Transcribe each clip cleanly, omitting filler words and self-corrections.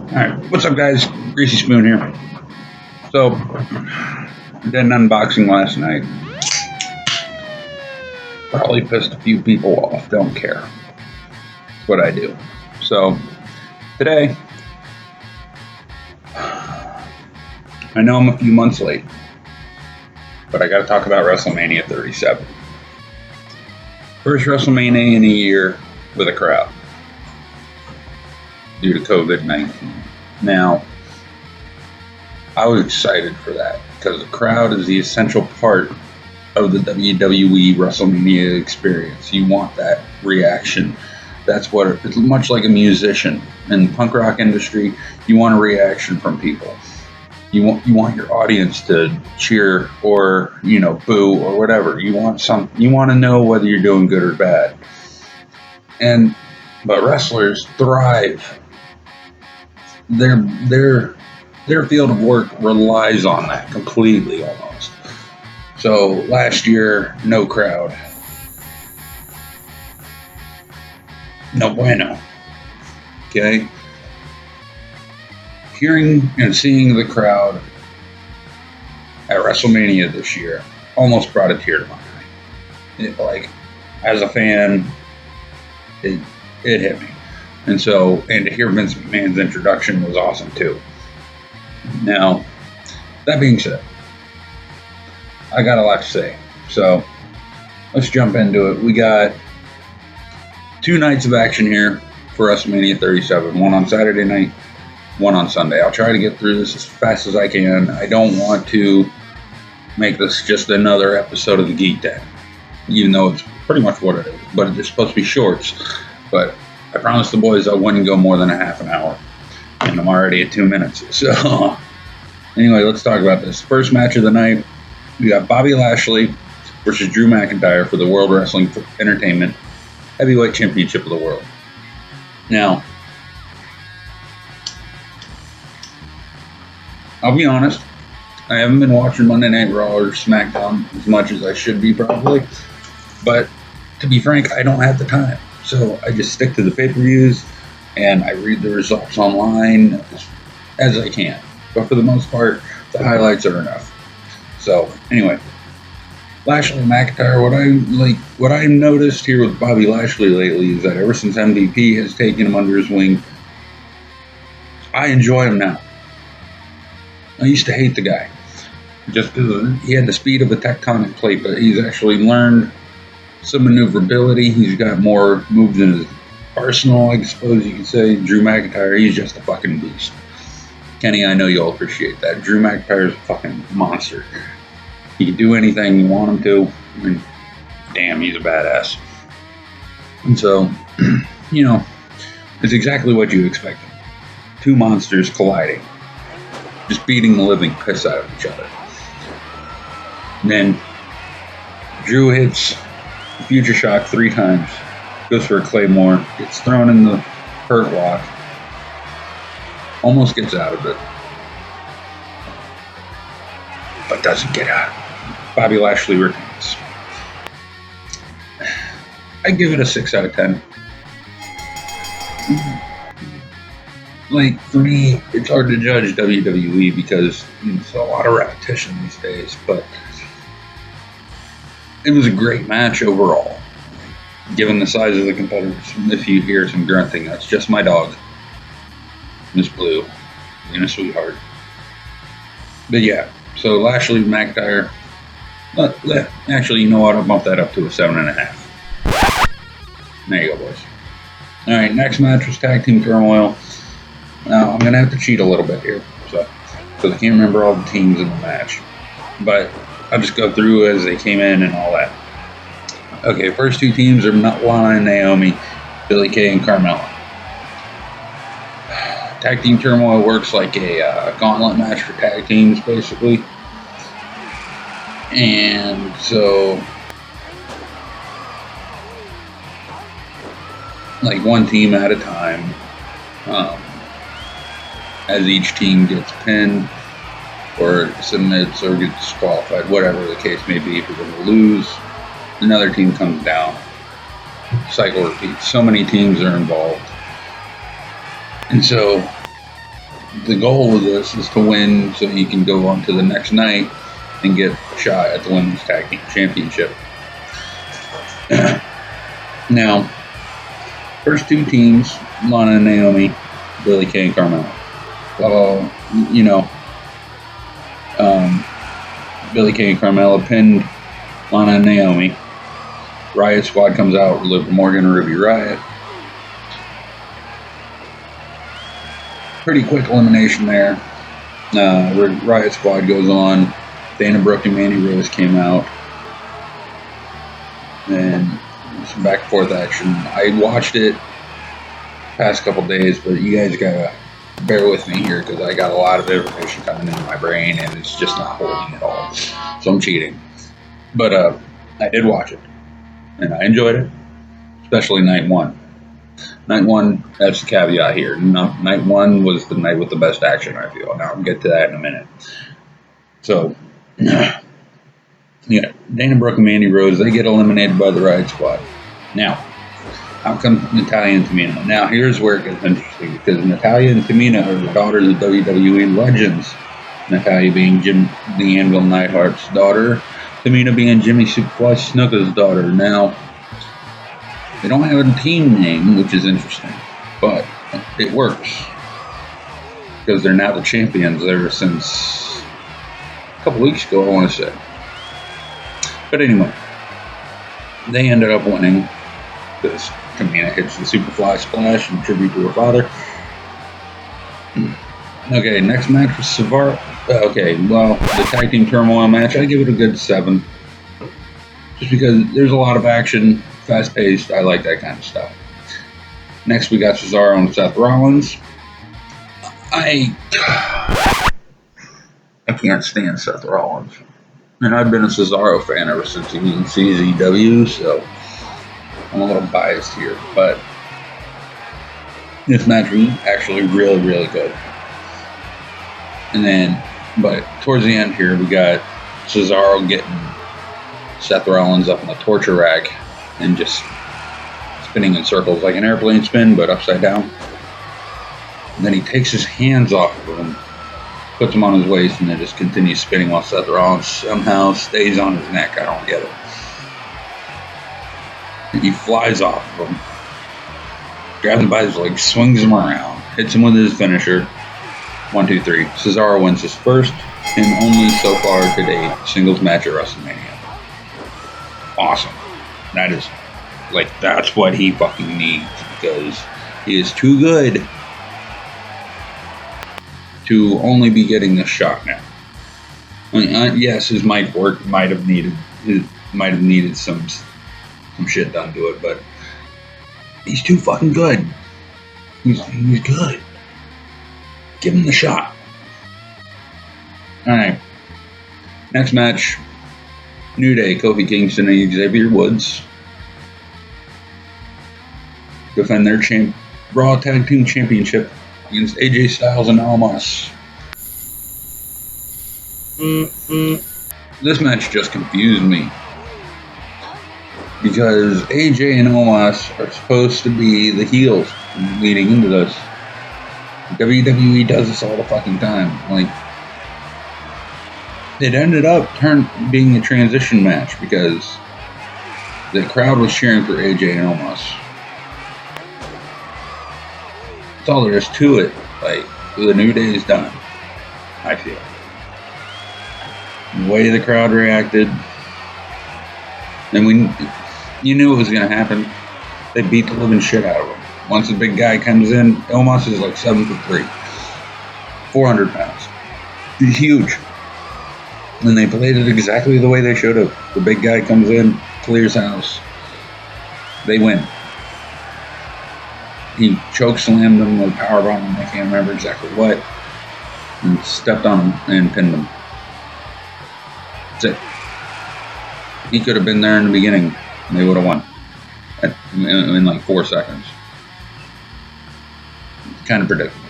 Alright, what's up guys? Greasy Spoon here. So, did an unboxing last night. Probably pissed a few people off, don't care. That's what I do. So, today, I know I'm a few months late, but I gotta talk about Wrestlemania 37. First Wrestlemania in a year with a crowd due to COVID-19. Now, I was excited for that because the crowd is the essential part of the WWE WrestleMania experience. You want that reaction. That's what it's much like a musician in the punk rock industry. You want a reaction from people. You want your audience to cheer or boo or whatever. You want to know whether you're doing good or bad. But wrestlers thrive. Their field of work relies on that completely almost. So last year, no crowd. No bueno. Okay? Hearing and seeing the crowd at WrestleMania this year almost brought a tear to my eye. As a fan, it hit me. And to hear Vince McMahon's introduction was awesome too. Now, that being said, I got a lot to say. So, let's jump into it. We got 2 nights of action here for WrestleMania 37. One on Saturday night, one on Sunday. I'll try to get through this as fast as I can. I don't want to make this just another episode of the Geek Den, even though it's pretty much what it is. But it's supposed to be shorts. But I promised the boys I wouldn't go more than a half an hour. And I'm already at 2 minutes. So, anyway, let's talk about this. First match of the night, we got Bobby Lashley versus Drew McIntyre for the World Wrestling Entertainment Heavyweight Championship of the World. Now, I'll be honest, I haven't been watching Monday Night Raw or SmackDown as much as I should be probably. But, to be frank, I don't have the time. So, I just stick to the pay-per-views and I read the results online as I can. But for the most part, the highlights are enough. So, anyway, Lashley and McIntyre, what I noticed here with Bobby Lashley lately is that ever since MVP has taken him under his wing, I enjoy him now. I used to hate the guy just because he had the speed of a tectonic plate, but he's actually learned some maneuverability. He's got more moves in his arsenal, I suppose you could say. Drew McIntyre, he's just a fucking beast. Kenny, I know you'll appreciate that. Drew McIntyre is a fucking monster. He can do anything you want him to. I mean, damn, he's a badass. And so, it's exactly what you expect. 2 monsters colliding. Just beating the living piss out of each other. And then, Drew hits Future Shock 3 times. Goes for a Claymore. Gets thrown in the Hurt Lock. Almost gets out of it. But doesn't get out. Bobby Lashley retains. I give it a 6 out of 10. For me, it's hard to judge WWE because it's a lot of repetition these days, but it was a great match overall. Given the size of the competitors, if you hear some grunting, that's just my dog, Miss Blue, being a sweetheart. But yeah, so Lashley, McIntyre. Actually, you know what? I'll bump that up to a 7.5. There you go, boys. All right, next match was Tag Team Turmoil. Now I'm gonna have to cheat a little bit here, because I can't remember all the teams in the match, but I'll just go through as they came in and all that. Okay, first 2 teams are Lana and Naomi, Billie Kay and Carmella. Tag Team Turmoil works like a gauntlet match for tag teams, basically. And so, one team at a time, as each team gets pinned, or submits, or gets disqualified, whatever the case may be. If you're going to lose, another team comes down. Cycle repeats. So many teams are involved. And so the goal of this is to win so you can go on to the next night and get a shot at the Women's Tag Team Championship. Now, first two teams, Lana and Naomi, Billie Kay and Carmella. Well, Billie Kay and Carmella pinned Lana and Naomi. Riot Squad comes out with Liv Morgan and Ruby Riott. Pretty quick elimination there. Riot Squad goes on. Dana Brooke and Mandy Rose came out. And some back and forth action. I watched it past couple days, but you guys gotta bear with me here because I got a lot of information coming into my brain and it's just not holding at all. So I'm cheating. But I did watch it and I enjoyed it, especially night one. Night one, that's the caveat here. Night one was the night with the best action, I feel. Now I'll get to that in a minute. So, yeah, Dana Brooke and Mandy Rose, they get eliminated by the Riot Squad. Now, out comes Natalya and Tamina. Now, here's where it gets interesting, because Natalya and Tamina are the daughters of WWE legends. Natalya being Jim the Anvil Neidhart's daughter, Tamina being Jimmy Superfly Snuka's daughter. Now, they don't have a team name, which is interesting, but it works, because they're now the champions ever since a couple weeks ago, I want to say. But anyway, they ended up winning because Tamina hits the Superfly Splash in tribute to her father. Okay, next match was Cesaro. The Tag Team Turmoil match, I give it a good 7. Just because there's a lot of action, fast-paced, I like that kind of stuff. Next, we got Cesaro and Seth Rollins. I can't stand Seth Rollins. And I've been a Cesaro fan ever since he was in CZW, so I'm a little biased here. But this match was actually really, really good. But towards the end here, we got Cesaro getting Seth Rollins up in the torture rack and just spinning in circles like an airplane spin, but upside down. And then he takes his hands off of him, puts him on his waist, and then just continues spinning while Seth Rollins somehow stays on his neck. I don't get it. And he flies off of him, grabs him by his leg, swings him around, hits him with his finisher. 1, 2, 3. Cesaro wins his first and only so far to date singles match at WrestleMania. Awesome. That is, that's what he fucking needs, because he is too good to only be getting this shot now. I mean, yes, his mic work might have needed some shit done to it, but he's too fucking good. He's good. Give him the shot. Alright. Next match. New Day, Kofi Kingston and Xavier Woods defend their Raw Tag Team Championship against AJ Styles and Omas. This match just confused me, because AJ and Omas are supposed to be the heels leading into this. WWE does this all the fucking time. It ended up being a transition match because the crowd was cheering for AJ and Omas. That's all there is to it. The New Day is done, I feel. The way the crowd reacted, and you knew it was going to happen. They beat the living shit out of him. Once the big guy comes in, Omas is 7'3", 400 pounds. He's huge. And they played it exactly the way they should have. The big guy comes in, clears house. They win. He chokeslammed them or powerbombed them, I can't remember exactly what, and stepped on him and pinned him. That's it. He could have been there in the beginning, and they would have won in 4 seconds. Kind of predictable.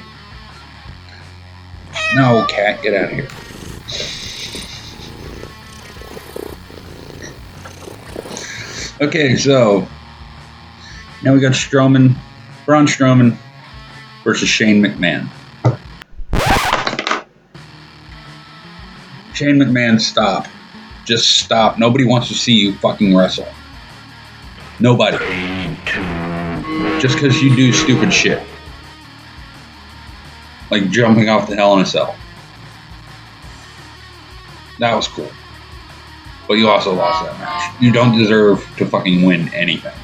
No, cat, get out of here. Okay, so now we got Braun Strowman versus Shane McMahon. Shane McMahon, stop. Just stop. Nobody wants to see you fucking wrestle. Nobody. Just because you do stupid shit. Like jumping off the Hell in a Cell. That was cool. But you also lost that match. You don't deserve to fucking win anything.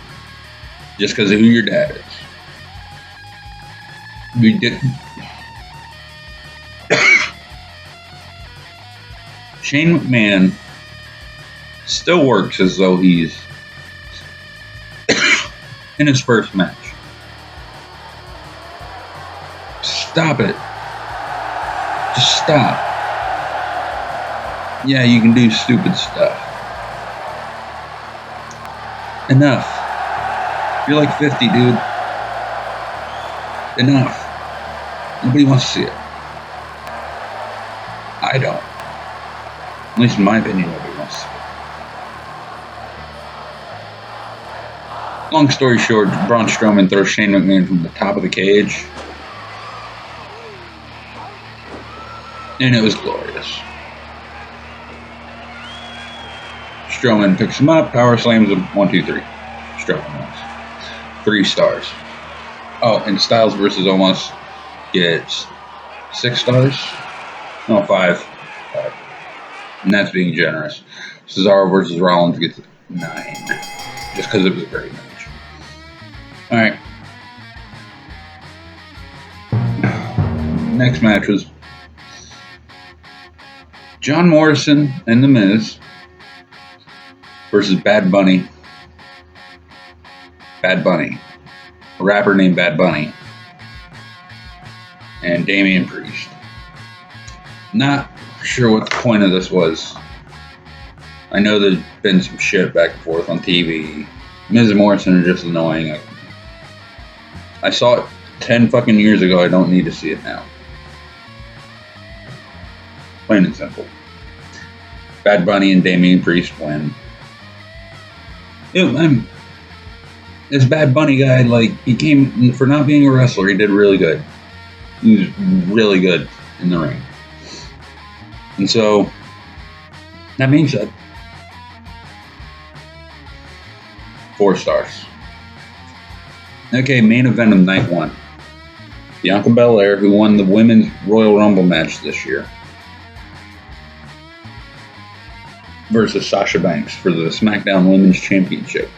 Just because of who your dad is. We did. Shane McMahon still works as though he's in his first match. Stop it. Just stop. Yeah, you can do stupid stuff. Enough. You're like 50, dude. Enough. Nobody wants to see it. I don't. At least in my opinion, nobody wants to see it. Long story short, Braun Strowman throws Shane McMahon from the top of the cage. And it was glorious. Strowman picks him up, power slams him, 1, 2, 3. Strowman wins. 3 stars. Oh, and Styles versus Omas gets 6 stars? No, 5. 5. And that's being generous. Cesaro versus Rollins gets 9. Just because it was a great match. Alright. Next match was John Morrison and The Miz versus Bad Bunny. Bad Bunny. A rapper named Bad Bunny. And Damian Priest. Not sure what the point of this was. I know there's been some shit back and forth on TV. Miz and Morrison are just annoying. I saw it 10 fucking years ago. I don't need to see it now. Plain and simple. Bad Bunny and Damian Priest win. This Bad Bunny guy, like, he came, for not being a wrestler, he did really good. He was really good in the ring. And so, that being said, 4 stars. Okay, main event of night 1. Bianca Belair, who won the Women's Royal Rumble match this year, versus Sasha Banks for the SmackDown Women's Championship.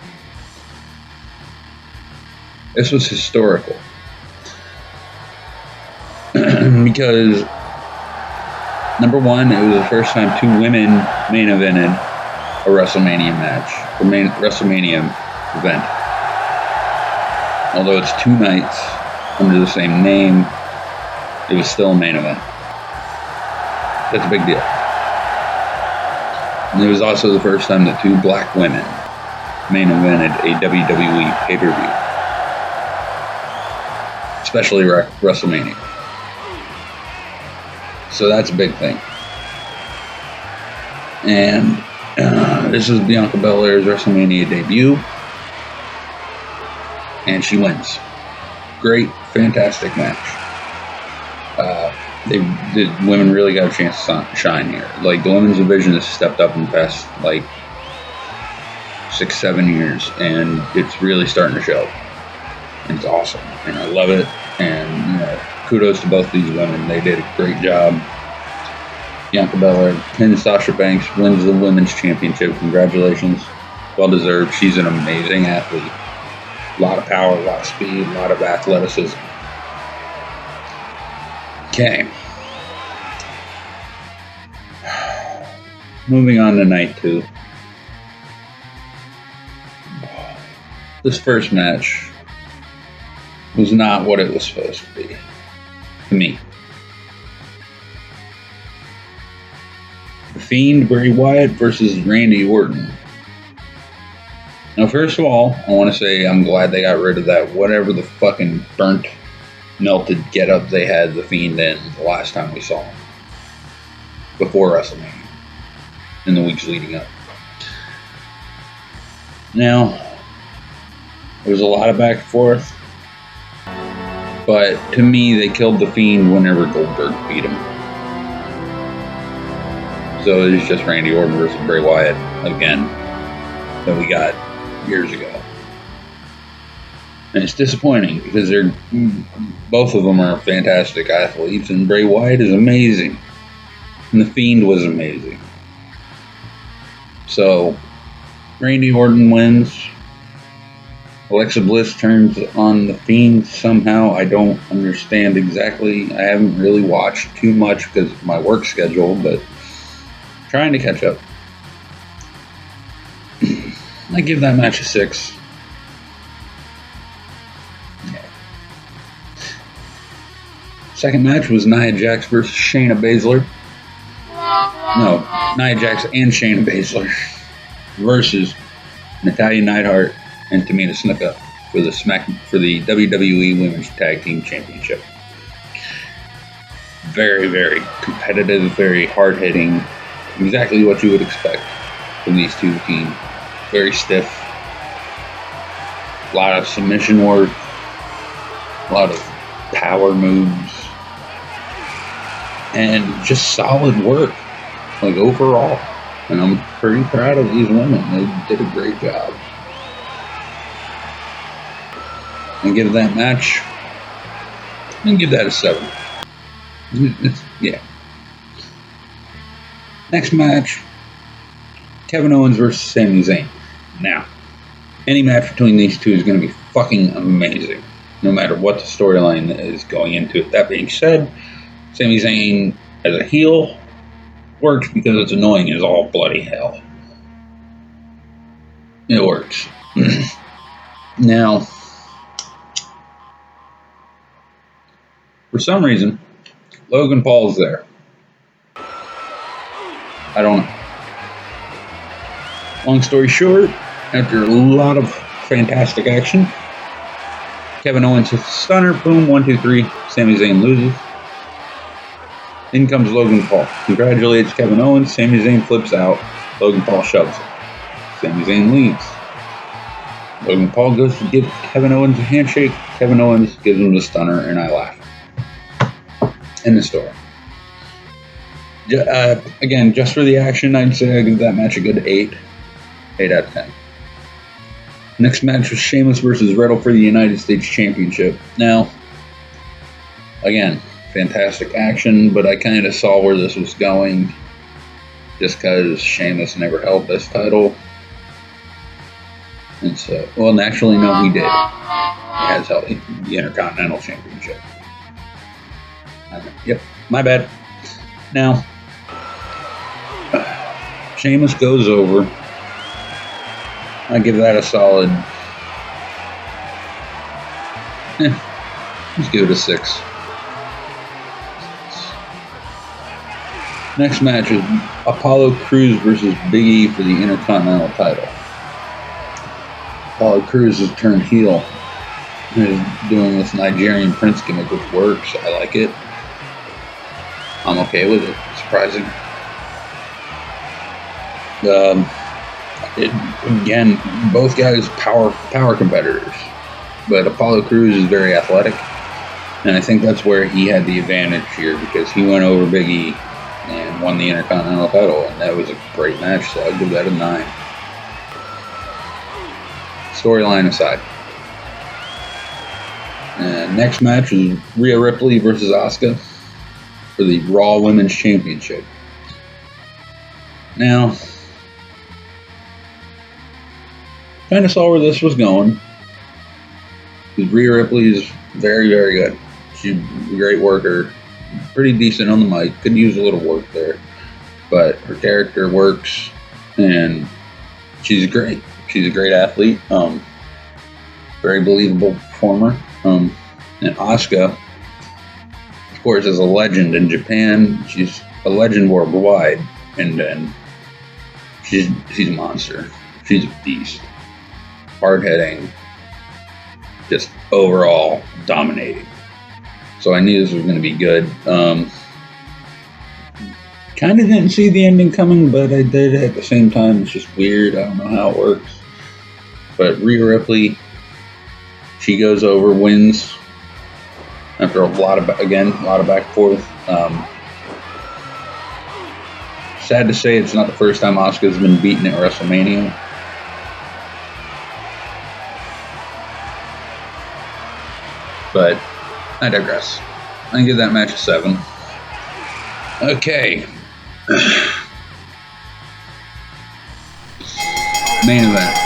This was historical. Because, number 1, it was the first time 2 women main evented a WrestleMania match, or WrestleMania event. Although it's 2 nights under the same name, it was still a main event. That's a big deal. And it was also the first time that 2 black women main evented a WWE pay-per-view. Especially WrestleMania. So that's a big thing. And this is Bianca Belair's WrestleMania debut. And she wins. Great, fantastic match. The women really got a chance to shine here. Like, the women's division has stepped up in the past, like, 6-7 years. And it's really starting to show. And it's awesome. And I love it. And, you know, kudos to both these women. They did a great job. Bianca Belair pins Sasha Banks, wins the Women's Championship. Congratulations. Well deserved. She's an amazing athlete. A lot of power, a lot of speed, a lot of athleticism. Okay. Moving on to night 2. This first match was not what it was supposed to be. To me. The Fiend, Bray Wyatt versus Randy Orton. Now, first of all, I want to say I'm glad they got rid of that whatever the fucking burnt, melted getup they had the Fiend in the last time we saw him. Before WrestleMania. In the weeks leading up. Now, there was a lot of back and forth. But to me, they killed the Fiend whenever Goldberg beat him. So it's just Randy Orton versus Bray Wyatt again that we got years ago. And it's disappointing because both of them are fantastic athletes, and Bray Wyatt is amazing. And The Fiend was amazing. So Randy Orton wins. Alexa Bliss turns on The Fiend somehow. I don't understand exactly. I haven't really watched too much because of my work schedule, but trying to catch up. I give that match a 6. Second match was Nia Jax versus Shayna Baszler. No, Nia Jax and Shayna Baszler versus Natalya Neidhart and Tamina Snuka for the WWE Women's Tag Team Championship. Very, very competitive, very hard-hitting. Exactly what you would expect from these two teams. Very stiff. A lot of submission work. A lot of power moves. And just solid work. Like overall. And I'm pretty proud of these women. They did a great job. And give that match, and give that a 7. Yeah. Next match, Kevin Owens versus Sami Zayn. Now, any match between these two is going to be fucking amazing, no matter what the storyline is going into it. That being said, Sami Zayn as a heel works because it's annoying as all bloody hell. It works. Now, for some reason, Logan Paul's there. I don't know. Long story short, after a lot of fantastic action, Kevin Owens hits a stunner, boom, 1, 2, 3, Sami Zayn loses. In comes Logan Paul. Congratulates Kevin Owens, Sami Zayn flips out, Logan Paul shoves him. Sami Zayn leaves. Logan Paul goes to give Kevin Owens a handshake, Kevin Owens gives him the stunner, and I laugh. End the story. Again, just for the action, I'd say I give that match a good 8. 8 out of 10. Next match was Sheamus versus Riddle for the United States Championship. Now, again, fantastic action, but I kind of saw where this was going just because Sheamus never held this title. And so, well, naturally, no, he did. He has held the Intercontinental Championship. Yep, my bad. Now, Sheamus goes over. I give that a solid. Let's give it a 6. Next match is Apollo Crews versus Big E for the Intercontinental title. Apollo Crews has turned heel. He's doing this Nigerian Prince gimmick, which works. I like it. I'm okay with it. Surprising. Again, both guys power competitors, but Apollo Crews is very athletic, and I think that's where he had the advantage here because he went over Big E and won the Intercontinental title, and that was a great match. So I'll give that a 9. Storyline aside. Next match is Rhea Ripley versus Asuka for the Raw Women's Championship. Now, kind of saw where this was going. Because Rhea Ripley is very, very good. She's a great worker. Pretty decent on the mic. Could use a little work there. But her character works. And she's great. She's a great athlete. Very believable performer. And Asuka, of course, is a legend in Japan. She's a legend worldwide. And she's a monster. She's a beast. Hard-hitting. Just overall dominating. So I knew this was going to be good. Kind of didn't see the ending coming, but I did at the same time. It's just weird. I don't know how it works. But Rhea Ripley, she goes over, wins after a lot of back and forth. Sad to say, it's not the first time Asuka's been beaten at WrestleMania. But I digress. I give that match a 7. Okay. Main event.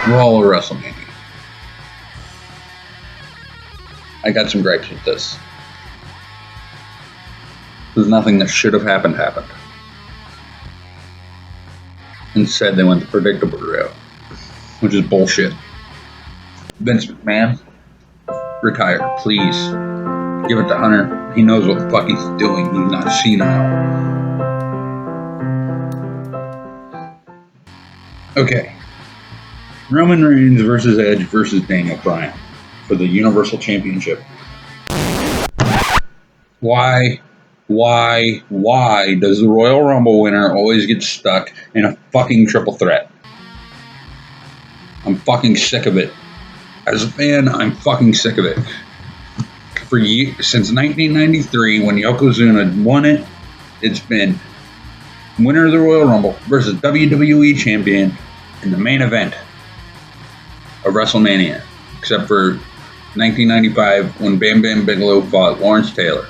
Raw or WrestleMania. I got some gripes with this. Because nothing that should have happened. Instead, they went the predictable route, which is bullshit. Vince McMahon, retire, please. Give it to Hunter. He knows what the fuck he's doing. He's not seen enough. Okay. Roman Reigns versus Edge versus Daniel Bryan for the Universal Championship. Why does the Royal Rumble winner always get stuck in a fucking triple threat? I'm fucking sick of it. As a fan, I'm fucking sick of it. For years, since 1993, when Yokozuna won it, it's been winner of the Royal Rumble versus WWE champion in the main event of WrestleMania, except for 1995 when Bam Bam Bigelow fought Lawrence Taylor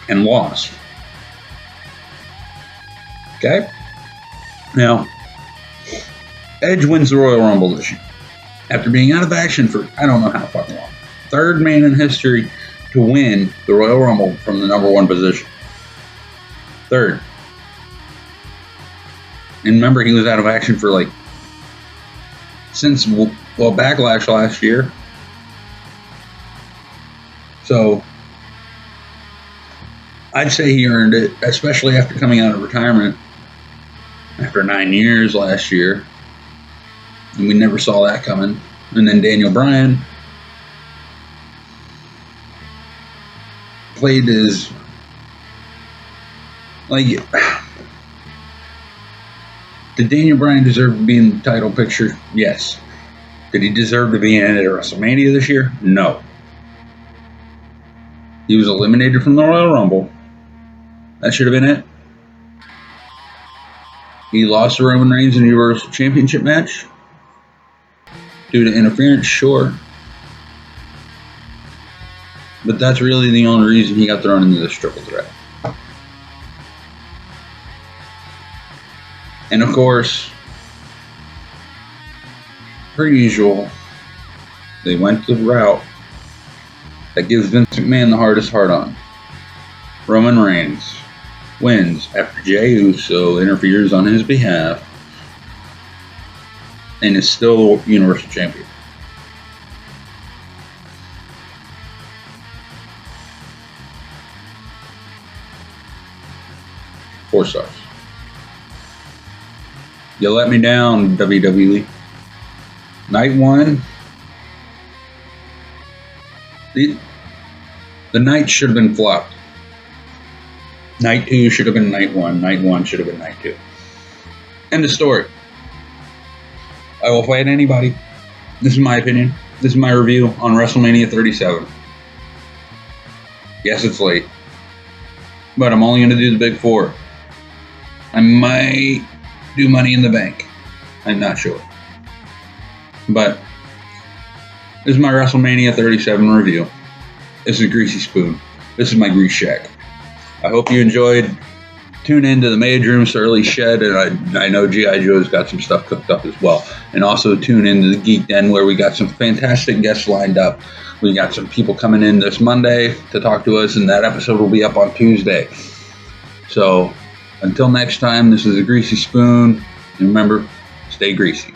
and lost. Okay? Now, Edge wins the Royal Rumble this year after being out of action for I don't know how fucking long. Third man in history to win the Royal Rumble from the number 1 position. Third. And remember, he was out of action for since Backlash last year. So, I'd say he earned it, especially after coming out of retirement after 9 years last year. And we never saw that coming. And then Daniel Bryan played his did Daniel Bryan deserve to be in the title picture? Yes. Did he deserve to be in it at WrestleMania this year? No. He was eliminated from the Royal Rumble. That should have been it. He lost to Roman Reigns in the Universal Championship match due to interference, sure. But that's really the only reason he got thrown into this triple threat. And of course, per usual, they went the route that gives Vince McMahon the hardest hard on. Roman Reigns wins after Jey Uso interferes on his behalf and is still the Universal Champion. Four stars. You let me down, WWE. Night 1. The night should have been flopped. Night 2 should have been night 1. Night 1 should have been night 2. End of story. I will fight anybody. This is my opinion. This is my review on WrestleMania 37. Yes, it's late. But I'm only going to do the big 4. I might do Money in the Bank. I'm not sure. But this is my WrestleMania 37 review. This is Greasy Spoon. This is my Grease Shack. I hope you enjoyed. Tune in to the Mage Room Surly Shed, and I know G.I. Joe's got some stuff cooked up as well. And also tune in to the Geek Den, where we got some fantastic guests lined up. We got some people coming in this Monday to talk to us, and that episode will be up on Tuesday. So, until next time, this is a Greasy Spoon, and remember, stay greasy.